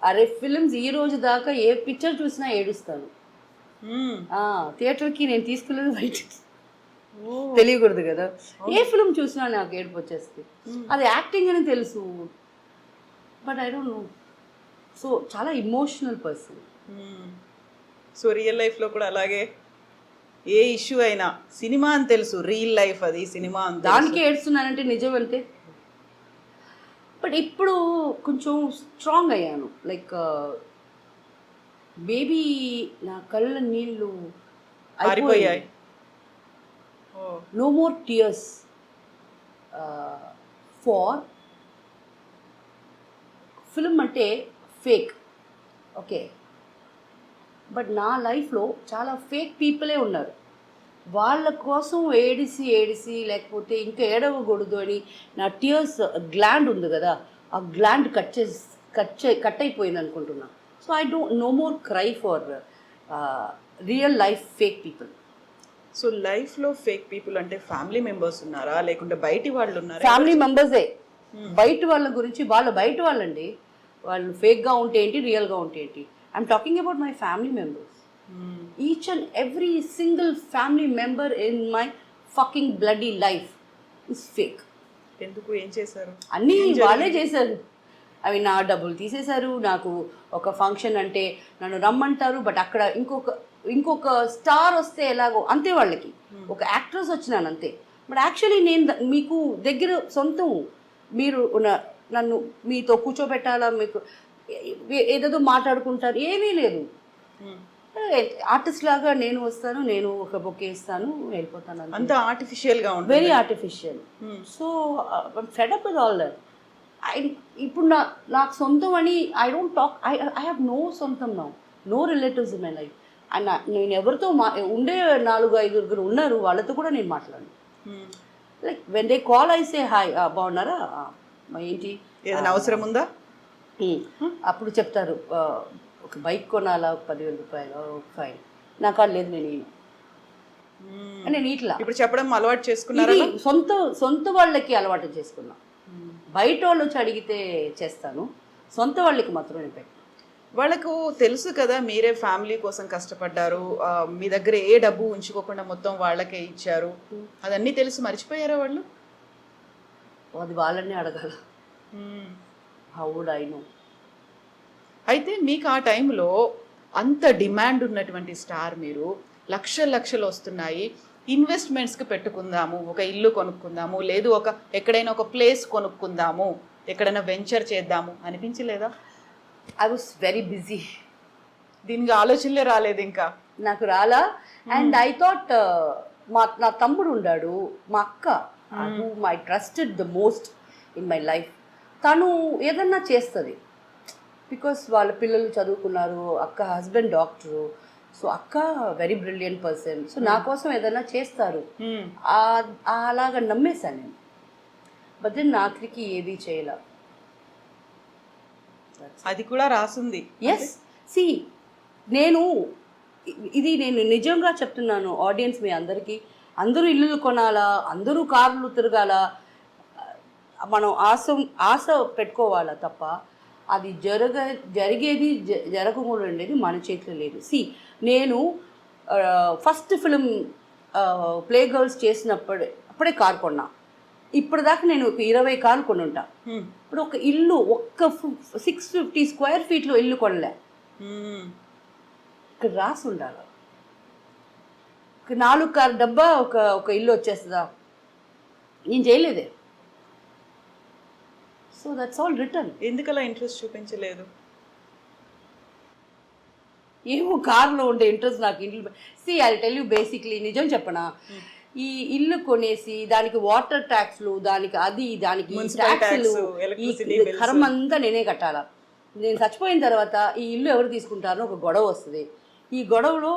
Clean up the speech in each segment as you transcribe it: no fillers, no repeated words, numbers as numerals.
అరే ఫిల్మ్స్ ఈ రోజు దాకా ఏ పిక్చర్ చూసినా ఏడుస్తాను. థియేటర్కి నేను తీసుకెళ్ళేది బయట తెలియకూడదు కదా. ఏ ఫిల్మ్ చూసినా నాకు ఏడుపు వచ్చేస్తుంది. అది యాక్టింగ్ అని తెలుసు, but I don't know. So చాలా ఇమోషనల్ పర్సన్. సో రియల్ లైఫ్లో కూడా అలాగే ఏ ఇష్యూ అయినా సినిమా అని తెలుసు, రియల్ లైఫ్ అది సినిమా అని దానికి ఏడుస్తున్నానంటే నిజం అంతే. బట్ ఇప్పుడు కొంచెం స్ట్రాంగ్ అయ్యాను. లైక్ బేబీ నా కళ్ళ నీళ్ళు ఆరిపోయాయి. No more tears for film అంటే ఫేక్, ఓకే. బట్ నా లైఫ్లో చాలా ఫేక్ పీపులే ఉన్నారు. వాళ్ళ కోసం ఏడిసి ఏడిసి లేకపోతే ఇంకా ఏడవకూడదు అని నా టియర్స్ గ్లాండ్ ఉంది కదా, ఆ గ్లాండ్ కట్ అయిపోయింది అనుకుంటున్నా. So I don't know more cry for real life fake people. So లైఫ్లో ఫేక్ పీపుల్ అంటే ఫ్యామిలీ మెంబర్స్ ఉన్నారా లేకుంటే బయటి వాళ్ళు ఉన్నారా? ఫ్యామిలీ మెంబర్సే. బయట వాళ్ళ గురించి వాళ్ళు బయట వాళ్ళండి. వాళ్ళు ఫేక్గా ఉంటే ఏంటి, రియల్గా ఉంటే ఏంటి. I'm talking about my family members. Each and every single family member in my fucking bloody life is fake. ఎందుకు, ఏం చేశారు? అన్నీ వాళ్ళే చేశారు. అవి నా డబ్బులు తీసేశారు. నాకు ఒక ఫంక్షన్ అంటే నన్ను రమ్మంటారు, బట్ అక్కడ ఇంకొక స్టార్ వస్తే ఎలాగో అంతే, వాళ్ళకి ఒక యాక్ట్రెస్ వచ్చినాను అంతే. బట్ యాక్చువల్లీ నేను మీకు దగ్గర సొంతం. మీరు నన్ను మీతో కూర్చోబెట్టాలా, మీకు ఏదేదో మాట్లాడుకుంటారు, ఏమీ లేదు. ఆర్టిస్ట్ లాగా నేను వస్తాను, నేను ఒక బొకే ఇస్తాను, వెళ్ళిపోతాను. అంత ఆర్టిఫిషియల్గా ఉంటుంది, వెరీ ఆర్టిఫిషియల్. So fed up with all that. ఇప్పుడు నాకు సొంతం అని I don't talk. I have no సొంతం now, no relatives in my life. And నేను ఎవరితో ఉండే 4-5 ఉన్నారు, వాళ్ళతో కూడా నేను మాట్లాడను. Like when they call I say hi, బాగున్నారా, ఏంటి, ఏదైనా అవసరం ఉందా, అప్పుడు చెప్తారు ఒక బైక్ కొనాలా, 10,000 రూపాయలు, ఫైన్. నాకు అది లేదు, నేను ఇట్లా ఇప్పుడు చెప్పడం అలవాటు చేసుకున్నారా? సొంత వాళ్ళకి అలవాటు చేసుకున్నా. బయట వాళ్ళు వచ్చి అడిగితే చేస్తాను, సొంత వాళ్ళకి మాత్రం నేను పెట్టాను. వాళ్ళకు తెలుసు కదా మీరే ఫ్యామిలీ కోసం కష్టపడ్డారు, మీ దగ్గర ఏ డబ్బు ఉంచుకోకుండా మొత్తం వాళ్ళకే ఇచ్చారు, అదన్నీ తెలుసు. మర్చిపోయారా వాళ్ళు? అది వాళ్ళని అడగాల. How would I know? అయితే మీకు ఆ టైంలో అంత డిమాండ్ ఉన్నటువంటి స్టార్, మీరు లక్షలు వస్తున్నాయి, ఇన్వెస్ట్మెంట్స్కి పెట్టుకుందాము, ఒక ఇల్లు కొనుక్కుందాము, లేదు ఎక్కడైనా ఒక ప్లేస్ కొనుక్కుందాము, ఎక్కడైనా వెంచర్ చేద్దాము అనిపించలేదా? I was very busy. దీనికి ఆలోచనలే రాలేదు ఇంకా నాకు రాలా. అండ్ ఐ థాట్ నా తమ్ముడు ఉన్నాడు, మా అక్క, whom I trusted the most in my life, తను ఏదన్నా చేస్తుంది. బికాస్ వాళ్ళ పిల్లలు చదువుకున్నారు, అక్క హస్బెండ్ డాక్టరు, సో అక్క వెరీ బ్రిలియంట్ పర్సన్, సో నా కోసం ఏదైనా చేస్తారు అలాగా నమ్మేశాను నేను. బట్ దెన్ ఆఖరికి ఏది చేయాల. అది కూడా రాసుంది. ఎస్, సి నేను నిజంగా చెప్తున్నాను ఆడియన్స్, మీ అందరికీ, అందరూ ఇల్లులు కొనాలా, అందరూ కార్లు తిరగాల, మనం ఆశ పెట్టుకోవాలా తప్ప అది జరిగేది జరగకుండా ఉండేది మన చేతిలో లేదు. సి నేను ఫస్ట్ ఫిలిం ప్లే గర్ల్స్ అప్పుడే కార్ కొన్నా. ఇప్పటిదాకా నేను ఒక 20 కార్లు కొని ఉంటా. ఇప్పుడు ఒక ఇల్లు, ఒక్క 650 స్క్వేర్ ఫీట్లో ఇల్లు కొనలే. ఇక్కడ రాసి ఉండాలి, 4 కార్ డబ్బా ఒక ఇల్లు వచ్చేస్తుందా? నేను చేయలేదే. So that's all return. ఎందుకు అలా ఇంట్రెస్ట్ చూపించలేదు? ఏమో కార్లో ఉండే ఇంట్రెస్ట్ నాకు ఇంట్లో. See I tell you basically, నిజం చెప్పనా, ఈ ఇల్లు కొనేసి దానికి వాటర్ ట్యాక్స్లు, దానికి ట్యాక్స్లు, ఈ కర్మ అంతా నేనే కట్టాలా. నేను చచ్చిపోయిన తర్వాత ఈ ఇల్లు ఎవరు తీసుకుంటారో ఒక గొడవ వస్తుంది. ఈ గొడవలో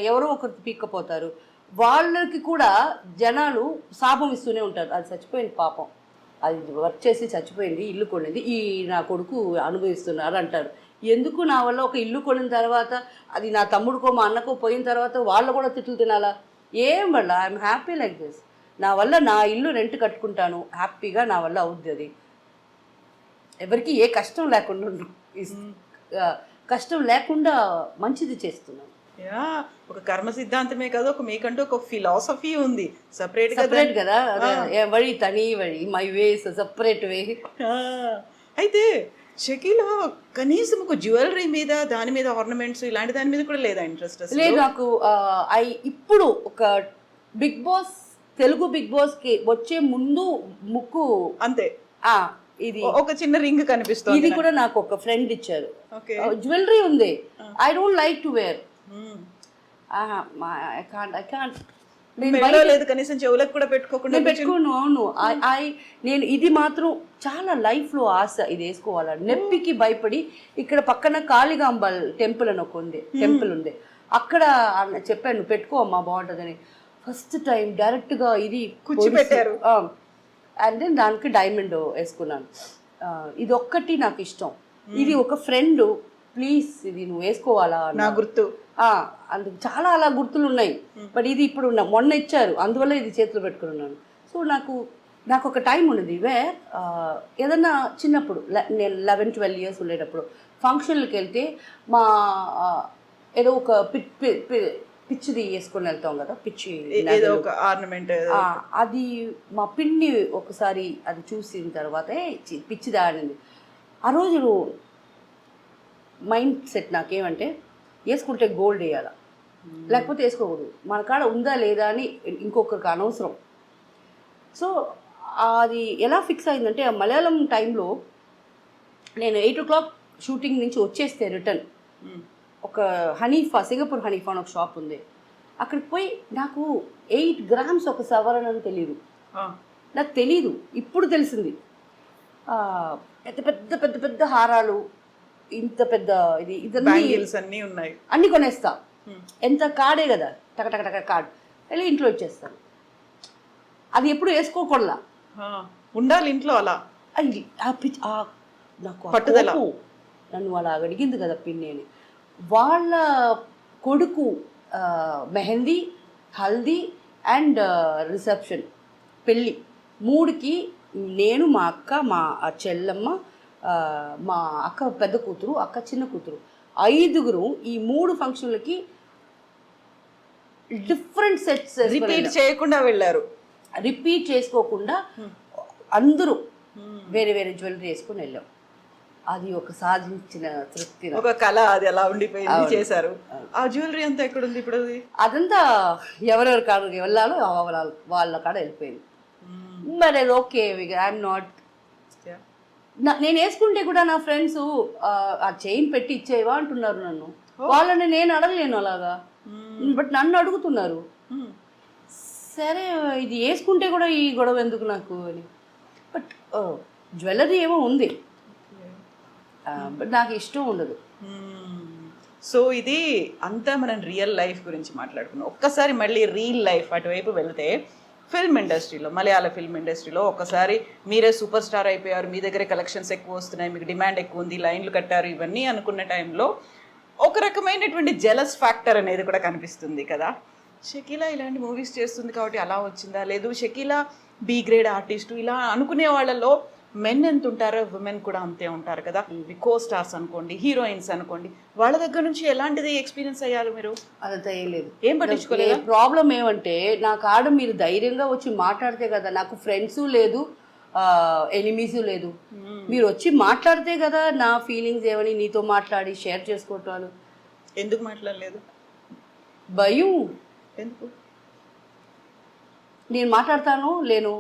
ఎవరో ఒకరు పీక్కపోతారు. వాళ్ళకి కూడా జనాలు శాపం ఇస్తూనే ఉంటారు, అది చచ్చిపోయింది పాపం, అది వర్క్ చేసి చచ్చిపోయింది, ఇల్లు కొనేది ఈ నా కొడుకు అనుభవిస్తున్నారు అంటారు. ఎందుకు నా వల్ల ఒక ఇల్లు కొనిన తర్వాత అది నా తమ్ముడికో మా అన్నకో పోయిన తర్వాత వాళ్ళు కూడా తిట్లు తినాలా? ఏం వల్ల ఐఎమ్ హ్యాపీ లైక్ దిస్. నా వల్ల నా ఇల్లు రెంట్ కట్టుకుంటాను, హ్యాపీగా నా వల్ల అవుద్ది. అది ఎవరికి ఏ కష్టం లేకుండా కష్టం లేకుండా మంచిది చేస్తున్నాను. యా, ఒక కర్మ సిద్ధాంతమే కాదు, ఒక మీకంటూ ఒక ఫిలాసఫీ ఉంది సపరేట్ సపరేట్ కదా, వഴി తని వഴി, మై వేస్ సపరేట్ వే. అయితే షకీలా కనీసం ఒక జ్యువెలరీ మీద, దాని మీద ఆర్నమెంట్స్ ఇలాంటి దాని మీద కూడా లేదా ఇంట్రెస్ట్? లేదు నాకు. ఇప్పుడు ఒక Bigg Boss, Telugu Bigg Boss కి వచ్చే ముందు ముక్కు అంతే. ఇది ఒక చిన్న రింగ్ కనిపిస్తుంది, ఇది కూడా నాకు ఒక ఫ్రెండ్ ఇచ్చారు. ఓకే, జ్యువెలరీ ఉంది. I don't like to wear. I can't. లేదు కనీసం చెవులకు కూడా పెట్టుకోకుండా పెట్టుకోను. అవును, నేను ఇది మాత్రం చాలా లైఫ్ లో ఆశ, ఇది వేసుకోవాలని. నొప్పికి భయపడి ఇక్కడ పక్కన కాళికాంబల్ టెంపుల్ అని ఒక ఉంది, టెంపుల్ ఉంది, అక్కడ చెప్పాను పెట్టుకో అమ్మా బాగుంటుందని. ఫస్ట్ టైం డైరెక్ట్ గా ఇది కుచ్చి పెట్టారు. అండ్ దెన్ దానికి డైమండ్ వేసుకున్నాను. ఇది ఒక్కటి నాకు ఇష్టం. ఇది ఒక ఫ్రెండ్, ప్లీజ్ ఇది నువ్వు వేసుకోవాలా నా గుర్తు, అందుకు చాలా అలా గుర్తులు ఉన్నాయి. బట్ ఇది ఇప్పుడు మొన్న ఇచ్చారు, అందువల్ల ఇది చేతిలో పెట్టుకున్నాను. సో నాకు ఒక టైం ఉన్నది వేర్ ఏదన్నా చిన్నప్పుడు నేను 11-12 ఇయర్స్ ఉండేటప్పుడు ఫంక్షన్లకు వెళ్తే మా ఏదో ఒక పిచ్చిది వేసుకొని వెళ్తాం కదా, పిచ్చి ఆర్నమెంట్, అది మా పిన్ని ఒకసారి అది చూసిన తర్వాత పిచ్చిది ఆడింది. ఆ రోజు మైండ్ సెట్ నాకేమంటే వేసుకుంటే గోల్డ్ వేయాలా, లేకపోతే వేసుకోకూడదు, మన కాడ ఉందా లేదా అని ఇంకొకరికి అనవసరం. సో అది ఎలా ఫిక్స్ అయిందంటే, ఆ మలయాళం టైంలో నేను 8 o'clock షూటింగ్ నుంచి వచ్చేస్తే రిటర్న్ ఒక హనీఫా, సింగపూర్ హనీఫా అని ఒక షాప్ ఉంది, అక్కడికి పోయి నాకు 8 grams ఒక సవరణ అని తెలియదు. నాకు తెలీదు, ఇప్పుడు తెలిసింది. పెద్ద పెద్ద పెద్ద పెద్ద హారాలు, ఇంత పెద్ద ఇది ఇదన్నీ ఉన్నాయి, అన్ని కొనేస్తా. ఎంత కాడే కదా, టక కార్డ్ వెళ్ళి ఇంట్లో ఇచ్చేస్తాను. అది ఎప్పుడు వేసుకోకూడదా, ఉండాలి ఇంట్లో. అలా నాకు నన్ను అలా అడిగింది కదా పిన్ని అని. వాళ్ళ కొడుకు మెహందీ, హల్దీ అండ్ రిసెప్షన్, పెళ్ళి, 3కి నేను, మా అక్క, మా చెల్లమ్మ, మా అక్క పెద్ద కూతురు, అక్క చిన్న కూతురు, 5గురు ఈ 3 ఫంక్షన్లకి డిఫరెంట్ సెట్స్ రిపీట్ చేయకుండా వెళ్ళారు. రిపీట్ చేసుకోకుండా అందరూ వేరే వేరే జ్యువెలరీ వేసుకొని వెళ్ళాం. అది ఒక సాధించిన తృప్తి, ఒక కళ, అది అలా ఉండిపోయింది, చేశారు. ఆ జ్యువెలరీ అంతా ఎక్కడ ఉంది ఇప్పుడు? అదంతా ఎవరెవరి కాడికి వెళ్ళాలో వాళ్ళ కాడ వెళ్ళిపోయింది. మరి అది ఓకే, ఐఎమ్ నాట్. నేను వేసుకుంటే కూడా నా ఫ్రెండ్స్ ఆ చైన్ పెట్టి ఇచ్చేవా అంటున్నారు నన్ను. వాళ్ళని నేను అడగలేను అలాగా, బట్ నన్ను అడుగుతున్నారు. సరే ఇది వేసుకుంటే కూడా ఈ గొడవ ఎందుకు నాకు అని. బట్ జ్యువెలరీ ఏమో ఉంది, బట్ నాకు ఇష్టం ఉండదు. సో ఇది అంతా మనం రియల్ లైఫ్ గురించి మాట్లాడుకున్నాం. ఒక్కసారి మళ్ళీ రియల్ లైఫ్ అటువైపు వెళ్తే, ఫిల్మ్ ఇండస్ట్రీలో, మలయాళ ఫిల్మ్ ఇండస్ట్రీలో ఒక్కసారి మీరే సూపర్ స్టార్ అయిపోయారు, మీ దగ్గరే కలెక్షన్స్ ఎక్కువ వస్తున్నాయి, మీకు డిమాండ్ ఎక్కువ ఉంది, లైన్లు కట్టారు, ఇవన్నీ అనుకున్న టైంలో ఒక రకమైనటువంటి జెలస్ ఫ్యాక్టర్ అనేది కూడా కనిపిస్తుంది కదా. షకీలా ఇలాంటి మూవీస్ చేస్తుంది కాబట్టి అలా వచ్చిందా, లేదు షకీలా బి గ్రేడ్ ఆర్టిస్టు ఇలా అనుకునే వాళ్ళలో మెన్ ఎంత ఉంటారో ఉమెన్ కూడా అంతే ఉంటారు కదా. కో స్టార్స్ అనుకోండి, హీరోయిన్స్ అనుకోండి, వాళ్ళ దగ్గర నుంచి ఎలాంటిది ఎక్స్పీరియన్స్ అయ్యారు మీరు? అదంతా ఏం లేదు, ఏం పట్టించుకోలేదు. ప్రాబ్లం ఏమంటే నా కాడ మీరు ధైర్యంగా వచ్చి మాట్లాడితే కదా, నాకు ఫ్రెండ్స్ లేదు, ఎనిమీస్ లేదు, మీరు వచ్చి మాట్లాడితే కదా నా ఫీలింగ్స్ ఏమని నీతో మాట్లాడి షేర్ చేసుకోవటాలు. ఎందుకు మాట్లాడలేదు? భయం. ఎందుకు? నేను మాట్లాడతాను లేను.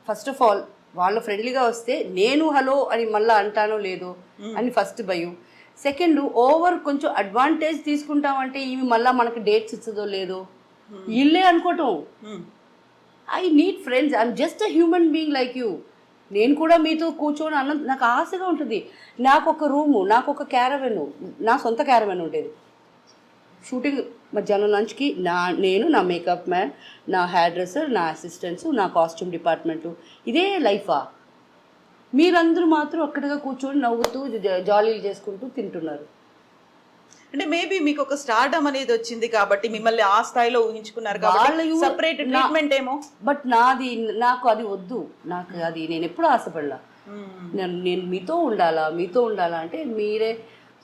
ఫస్ట్ ఆఫ్ ఆల్ వాళ్ళు ఫ్రెండ్లీగా వస్తే నేను హలో అని మళ్ళీ అంటానో లేదో అని ఫస్ట్ భయం. సెకండ్, ఓవర్ కొంచెం అడ్వాంటేజ్ తీసుకుంటామంటే ఇవి మళ్ళీ మనకి డేట్స్ ఇచ్చదో లేదో ఇల్లే అనుకోవటం. I need friends, I'm just a human being like you. నేను కూడా మీతో కూర్చొని నాకు ఆశగా ఉంటుంది. నాకు ఒక రూము, నాకు ఒక క్యారవెన్, నా సొంత క్యారవెన్ ఉండేది. షూటింగ్ మధ్యాహ్నం లంచ్కి నేను, నా మేకప్ మ్యాన్, నా హెయిర్ డ్రెస్సర్, నా అసిస్టెంట్స్, నా కాస్ట్యూమ్ డిపార్ట్మెంటు, ఇదే లైఫా? మీరందరూ మాత్రం అక్కడగా కూర్చొని నవ్వుతూ జాలీలు చేసుకుంటూ తింటున్నారు. అంటే మేబీ మీకు ఒక స్టార్డమ్ అనేది వచ్చింది కాబట్టి మిమ్మల్ని ఆ స్థాయిలో ఊహించుకున్నారు కాబట్టి సెపరేట్ ట్రీట్మెంట్ ఏమో. బట్ నాకు అది వద్దు, నాకు అది నేను ఎప్పుడు ఆశపడలా. నేను మీతో ఉండాలా అంటే మీరే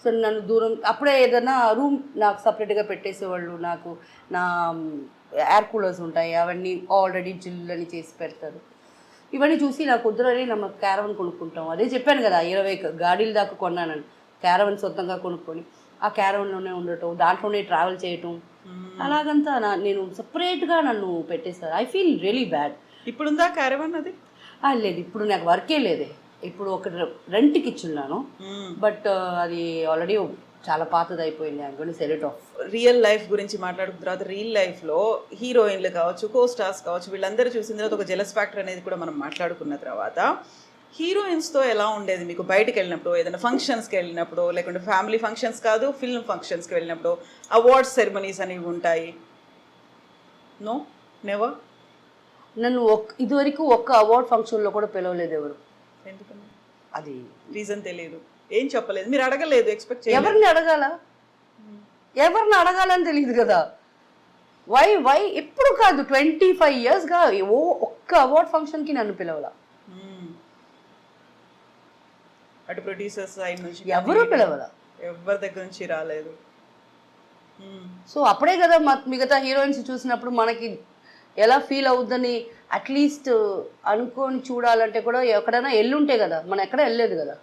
సో నన్ను దూరం అప్పుడే ఏదైనా రూమ్ నాకు సపరేట్గా పెట్టేసేవాళ్ళు. నాకు నా ఎయిర్ కూలర్స్ ఉంటాయి, అవన్నీ ఆల్రెడీ జిల్లని చేసి పెడతారు. ఇవన్నీ చూసి నాకు కుదరని நம்ம క్యారవన్ కొనుక్కుంటాం. అదే చెప్పాను కదా 20 గాడీల దాకా కొన్నానని. క్యారవన్ సొంతంగా కొనుక్కొని ఆ క్యారవన్లోనే ఉండటం, దాంట్లోనే ట్రావెల్ చేయటం, అలాగంతా నేను సపరేట్గా నన్ను పెట్టేశారు. I feel really bad. ఇప్పుడుందా క్యారవన్ అది? లేదు, ఇప్పుడు నాకు వర్కే లేదే. ఇప్పుడు ఒక రెంట్కి ఇచ్చున్నాను, బట్ అది ఆల్రెడీ చాలా పాతది అయిపోయింది. అనుకోని sell it of. Real life గురించి మాట్లాడుకున్న తర్వాత రియల్ లైఫ్లో హీరోయిన్లు కావచ్చు, కో స్టార్స్ కావచ్చు, వీళ్ళందరూ చూసిన తర్వాత ఒక జెలస్ ఫ్యాక్టర్ అనేది కూడా మనం మాట్లాడుకున్న తర్వాత హీరోయిన్స్తో ఎలా ఉండేది మీకు? బయటకు వెళ్ళినప్పుడు, ఏదైనా ఫంక్షన్స్కి వెళ్ళినప్పుడు, లేకుంటే ఫ్యామిలీ ఫంక్షన్స్ కాదు ఫిల్మ్ ఫంక్షన్స్కి వెళ్ళినప్పుడు అవార్డ్స్ సెరమనీస్ అనేవి ఉంటాయి. No, never. నన్ను ఇదివరకు ఒక్క అవార్డ్ ఫంక్షన్లో కూడా పిలవలేదు ఎవరు. ఎందుకని? అది రీజన్ తెలియదు, ఏం చెప్పలేదు, మీరు అడగలేదు, ఎక్స్పెక్ట్ ఎవరిని అడగాలని తెలియదు కదా. వై ఎప్పుడు కాదు 25 yearsగా ఒక్క అవార్డ్ ఫంక్షన్కి నన్ను పిలవాల. అటు ప్రొడ్యూసర్స్ సైడ్ నుంచి ఎవరు పిలవాల, ఎవరి దగ్గర నుంచి రాలేదు. సో అప్పుడే కదా మిగతా హీరోయిన్స్ చూసినప్పుడు మనకి ఎలా ఫీల్ అవుద్దని అట్లీస్ట్ అనుకొని చూడాలంటే కూడా ఎక్కడైనా ఎల్లుంటే కదా, మనం ఎక్కడ వెళ్ళలేదు కదా.